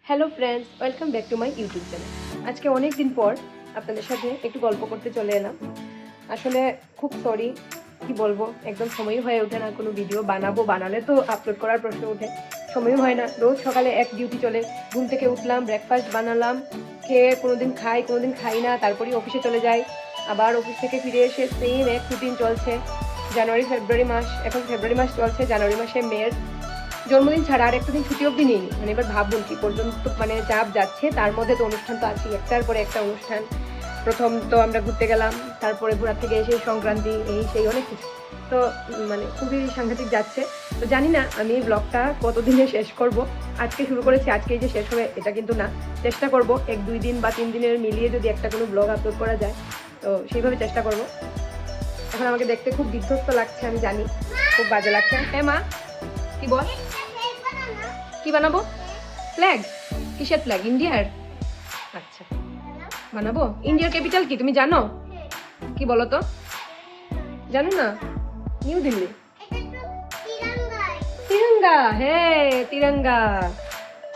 Hello friends, welcome back to my YouTube channel. আজকে অনেক দিন পর আপনাদের সাথে একটু গল্প করতে চলে এলাম। আসলে খুব সরি, কি বলবো, একদম সময় হয়ে ওঠে না কোনো ভিডিও বানালে তো আপলোড করার প্রশ্ন ওঠে, সময়ও হয় না। রোজ সকালে এক ডিউটি চলে, ঘুম থেকে উঠলাম, ব্রেকফাস্ট বানালাম, খেয়ে কোনোদিন খাই না, তারপরেই অফিসে চলে যাই। আবার অফিস থেকে ফিরে এসে সেম এক রুটিন চলছে। ফেব্রুয়ারি মাস, এখন ফেব্রুয়ারি মাস চলছে, জানুয়ারি মাসে মেয়ের জন্মদিন ছাড়া আর একটা দিন ছুটি অবধি নেই। মানে এবার ভাবুন কি পর্যন্ত মানে চাপ যাচ্ছে। তার মধ্যে তো অনুষ্ঠান তো আছেই, একটার পরে একটা অনুষ্ঠান। প্রথম তো আমরা ঘুরতে গেলাম, তারপরে ঘোরার থেকে এসে সংক্রান্তি, এই সেই অনেক কিছু। তো মানে খুবই সাংঘাতিক যাচ্ছে। তো জানি না আমি এই ব্লগটা কতদিনে শেষ করব। আজকে শুরু করেছি, আজকেই যে শেষ হবে এটা কিন্তু না। চেষ্টা করব 1-2 দিন বা 3 দিনের মিলিয়ে যদি একটা কোনো ব্লগ আপলোড করা যায়, তো সেইভাবে চেষ্টা করব। এখন আমাকে দেখতে খুব বিধ্বস্ত লাগছে, আমি জানি খুব বাজে লাগছে। হ্যাঁ মা, কি বল, কি বানাবো? ফ্ল্যাগ? কিসের ফ্ল্যাগ? ইন্ডিয়ার? আচ্ছা বানাবো। ইন্ডিয়ার ক্যাপিটাল কি তুমি জানো? কি বলো তো, জানো না? নিউ দিল্লি। তিরঙ্গা, হ্যাঁ তিরঙ্গা,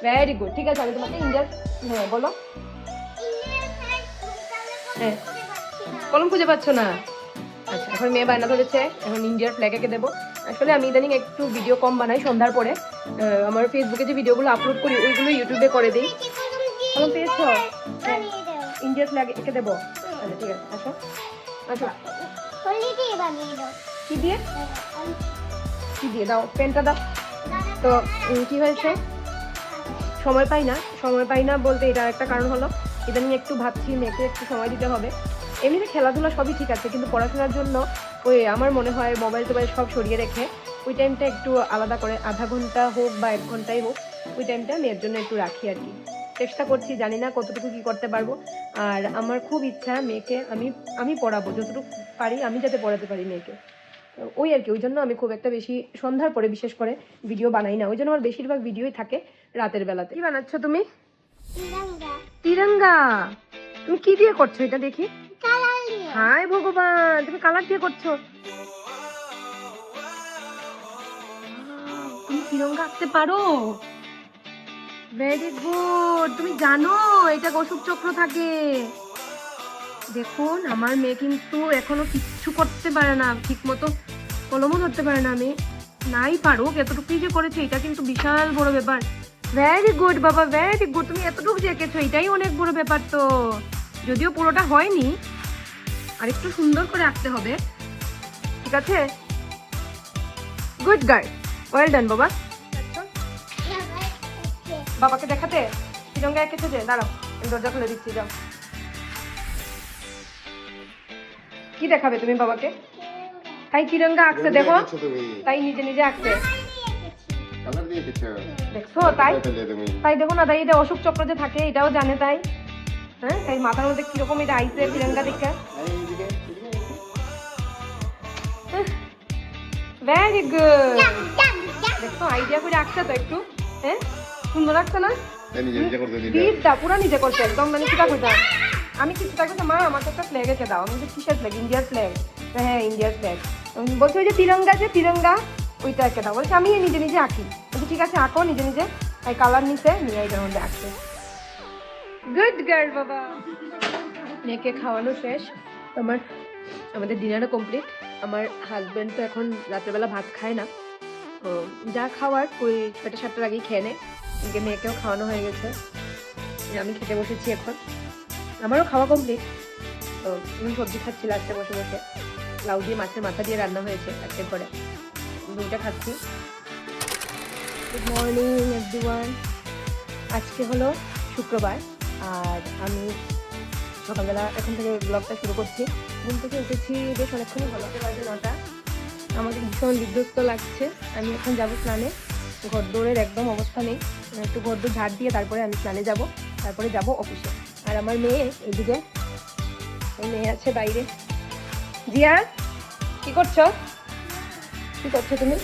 ভেরি গুড। ঠিক আছে, আমি তোমাকে ইন্ডিয়ার, হ্যাঁ বলো। হ্যাঁ, কলম খুঁজে পাচ্ছ না? আচ্ছা, এখন মেয়ে বায়না ধরেছে, এখন ইন্ডিয়ার ফ্ল্যাগ এঁকে দেবো। আসলে আমি ইদানিং একটু ভিডিও কম বানাই সন্ধ্যার পরে। আমার ফেসবুকে যে ভিডিওগুলো আপলোড করি ওইগুলো ইউটিউবে করে দিই। কলম পেয়েছো? হ্যাঁ, ইন্ডিয়ার ফ্ল্যাগ এঁকে দেবো। আচ্ছা ঠিক আছে, আসো আসো। কি দিয়ে? কি দিয়ে দাও? পেনটা দাও। তো কি হয়েছে, সময় পাই না বলতে এটা একটা কারণ হলো, ইদানিং একটু ভাবছি মেয়েকে একটু সময় দিতে হবে। এমনিতে খেলাধুলা সবই ঠিক আছে, কিন্তু পড়াশোনার জন্য ওই আমার মনে হয় মোবাইল টোবাইল সব সরিয়ে রেখে ওই টাইমটা একটু আলাদা করে, আধা ঘন্টা হোক বা 1 ঘন্টাই হোক, ওই টাইমটা মেয়ের জন্য একটু রাখি আর কি। চেষ্টা করছি, জানি না কতটুকু কি করতে পারবো। আর আমার খুব ইচ্ছা মেয়েকে আমি পড়াবো, যতটুকু পারি আমি যাতে পড়াতে পারি মেয়েকে। ওই আর কি, ওই জন্য আমি খুব একটা বেশি সন্ধ্যার পরে বিশেষ করে ভিডিও বানাই না। ওই জন্য আমার বেশিরভাগ ভিডিওই থাকে রাতের বেলাতে। কি বানাচ্ছ তুমি? তিরঙ্গা। তুমি কি দিয়ে করছো এটা দেখি? হায় ভগবান, তুমি কালার দিয়ে করছো? তুমি তিরঙ্গা আঁকতে পারো? Very good. তুমি জানো এটা অশোক চক্র থাকে? দেখুন আমার মেয়ে কিন্তু এখনো কিচ্ছু করতে পারে না ঠিক মতো, কলমও ধরতে পারে না। আমি নাই পারুক, এতটুকুই যে করেছে এটা কিন্তু বিশাল বড় ব্যাপার। ভেরি গুড বাবা, ভেরি গুড। তুমি এতটুকু যে এঁকেছো এটাই অনেক বড় ব্যাপার। তো যদিও পুরোটা হয়নি, আর একটু সুন্দর করে আঁকতে হবে। ঠিক আছে, গুড গার্ল, ওয়েল ডান বাবা। বাবাকে দেখাতে তিরঙ্গা এঁকেছো যে, দাঁড়াও আমি দরজা খুলে দিচ্ছি, যাও। কি দেখাবে তুমি বাবাকে? তাই তিরঙ্গা আঁকছে দেখো, তাই নিজে নিজে আঁকছে দেখছো, তাই তাই দেখো না, তাই এটা অশোক চক্র যে থাকে এটাও জানে। তাই হ্যাঁ, তাই মাথার মধ্যে কিরকম এটা আইসে তিরঙ্গা দেখা। Very good. দেখো আইডিয়া করে আঁকছে তো একটু, হ্যাঁ সুন্দর লাগছে না? পুরা নিজে করছে একদম, মানে কিটা কইতাম আমি কিছুটা করতে, মা আমাকে একটা ফ্ল্যাগ এঁকে দাও। আমি কিসের ফ্ল্যাগ? ইন্ডিয়ার ফ্ল্যাগ। হ্যাঁ ইন্ডিয়ার ফ্ল্যাগ। বলছে ওই যে তিরঙ্গা ওইটা এঁকে দাও। বলছে আমি নিজে নিজে আঁকি। বলছি ঠিক আছে আঁকো নিজে নিজে। তাই কালার নিচে নিয়ে এটার মধ্যে আঁকছে। গুড গার্ল বাবা। মেয়েকে খাওয়ানো শেষ, আমাদের ডিনারও কমপ্লিট। আমার হাজব্যান্ড তো এখন রাত্রেবেলা ভাত খায় না, তো যা খাওয়ার ওই 6টা-7টার আগেই খেয়ে নেয়। মেয়েকেও খাওয়ানো হয়ে গেছে, আমি খেতে বসেছি এখন। আমারও খাওয়া কমপ্লিট। তো আমি সবজি খাচ্ছি লাস্টে বসে বসে, লাউ দিয়ে মাছের মাথা দিয়ে রান্না হয়েছে আজকে ঘরে, দুইটা খাচ্ছি। Good morning everyone. আজকে হলো শুক্রবার, আর আমি সকালবেলা এখন থেকে ব্লগটা শুরু করছি। ঘুম থেকে উঠেছি বেশ অনেকক্ষণই হলো, বাজে 9টা। আমাকে ভীষণ বিধ্বস্ত লাগছে। আমি এখন যাবো স্নানে, ঘরদৌড়ের একদম অবস্থা নেই। একটু ঘরদৌড় ঝাড় দিয়ে তারপরে আমি স্নানে যাব, তারপরে যাব অফিসে। আর আমার মেয়ে এইদিকে, এই মেয়ে আছে বাইরে। জিয়া কি করছো? কি করছো তুমি?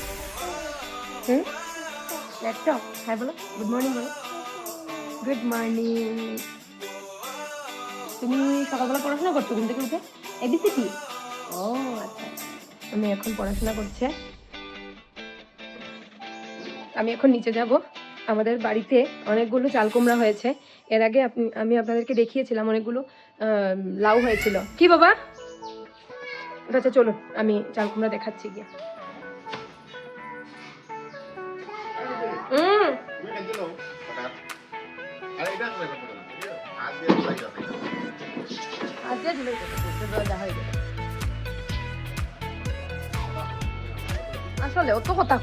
ল্যাপটপ? হ্যাঁ বলো, গুড মর্নিং বলো। Good morning. তুমি সকালবেলা পড়াশোনা করছো ঘুম থেকে উঠে? এবিসিডি? ও আচ্ছা। আমি এখন পড়াশোনা করছে, আমি এখন নিচে যাব, আমাদের বাড়িতে অনেকগুলো চাল কুমড়া হয়েছে। এর আগে আমি আপনাদেরকে দেখিয়েছিলাম অনেকগুলো লাউ হয়েছিল। কি বাবা? আচ্ছা চলো আমি চাল কুমড়া দেখাচ্ছি গিয়ে। আসলে অত কথা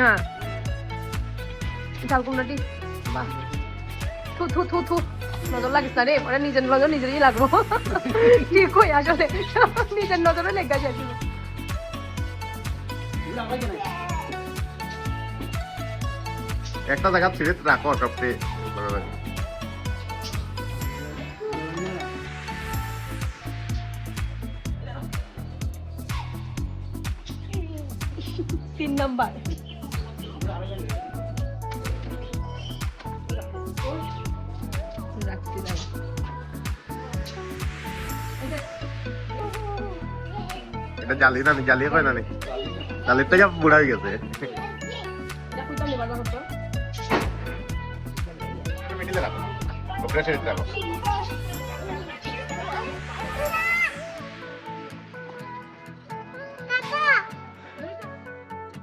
না চাল কুমড়াটি বাহ থু থু থু থু নজর লাগিস না রে, ওরা নিজের নজর নিজেরই লাগবো। ঠিক কই আসলে নিজের নজরে লেগে যাচ্ছিল। একটা জায়গা ছিঁড়ে রাখো সবচেয়ে তিন নাম্বার এটা জালি না, জ্বালিয়ে কয় না নি, জালির থেকে বুড়া হয়ে গেছে।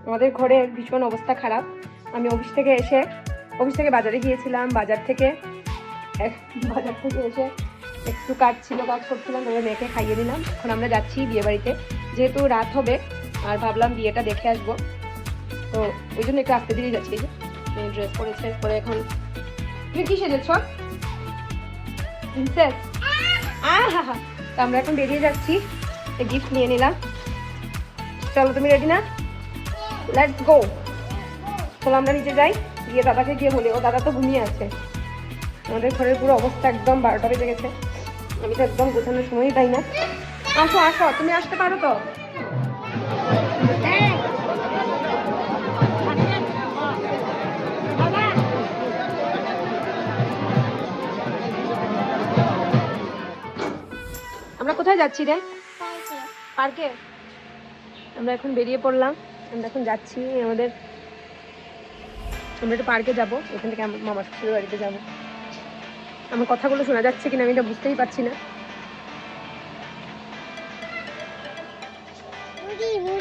আমাদের ঘরে ভীষণ অবস্থা খারাপ। আমি অফিস থেকে বাজারে গিয়েছিলাম। বাজার থেকে এসে একটু কাজ করছিলাম, তবে মেয়েকে খাইয়ে দিলাম। এখন আমরা যাচ্ছি বিয়ে বাড়িতে, যেহেতু রাত হবে আর ভাবলাম বিয়েটা দেখে আসবো, তো ওই জন্য একটু আসতে দিয়ে যাচ্ছি। মেয়ে ড্রেস পরেছে, পরে এখন তুমি কি সেজেছ? প্রিন্সেস। তো আমরা এখন বেরিয়ে যাচ্ছি, গিফট নিয়ে নিলাম। চলো তুমি রেডি না? Let's go. চলো আমরা নিচে যাই, গিয়ে দাদাকে গিয়ে বলি। ও দাদা তো ঘুমিয়ে আছে। আমাদের ঘরের পুরো অবস্থা একদম 12টা বেজে গেছে। আমি তো একদম গোছানোর সময়ই পাই না। আসো আসো, তুমি আসতে পারো তো? আমরা কোথায় যাচ্ছি রে? পার্কে। আমরা এখন বেরিয়ে পড়লাম, আমরা এখন যাচ্ছি আমরা একটু পার্কে যাবো। এখান থেকে আমার মামার শ্বশুরের বাড়িতে যাবো। আমার কথাগুলো শোনা যাচ্ছে কিনা আমি এটা বুঝতেই পারছি না।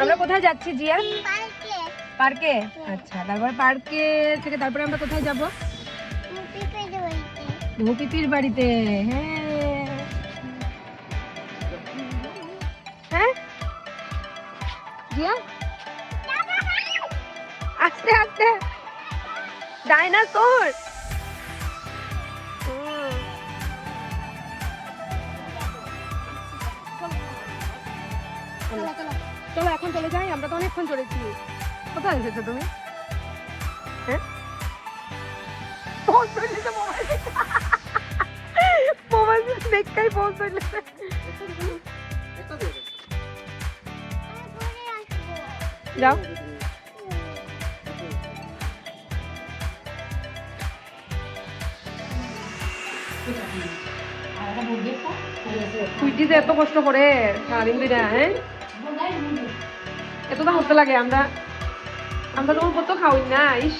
আমরা কোথায় যাচ্ছি জিয়া? পার্কে। আচ্ছা, তারপর পার্কে থেকে তারপরে আমরা কোথায় যাব? মুপিপির বাড়িতে। হ্যাঁ জিয়া, আস্তে আস্তে। ডাইনোসর। চলো এখন চলে যাই, আমরা তো অনেকক্ষণ চলেছি। কোথায় এসেছো তুমি? হ্যাঁ মোবাইল দেখাই পৌঁছ যাও। যে এত কষ্ট করে সারাদিন দিনে, হ্যাঁ এতটা হতে লাগে। আমরা তখন কত খাওয়াই না। ইস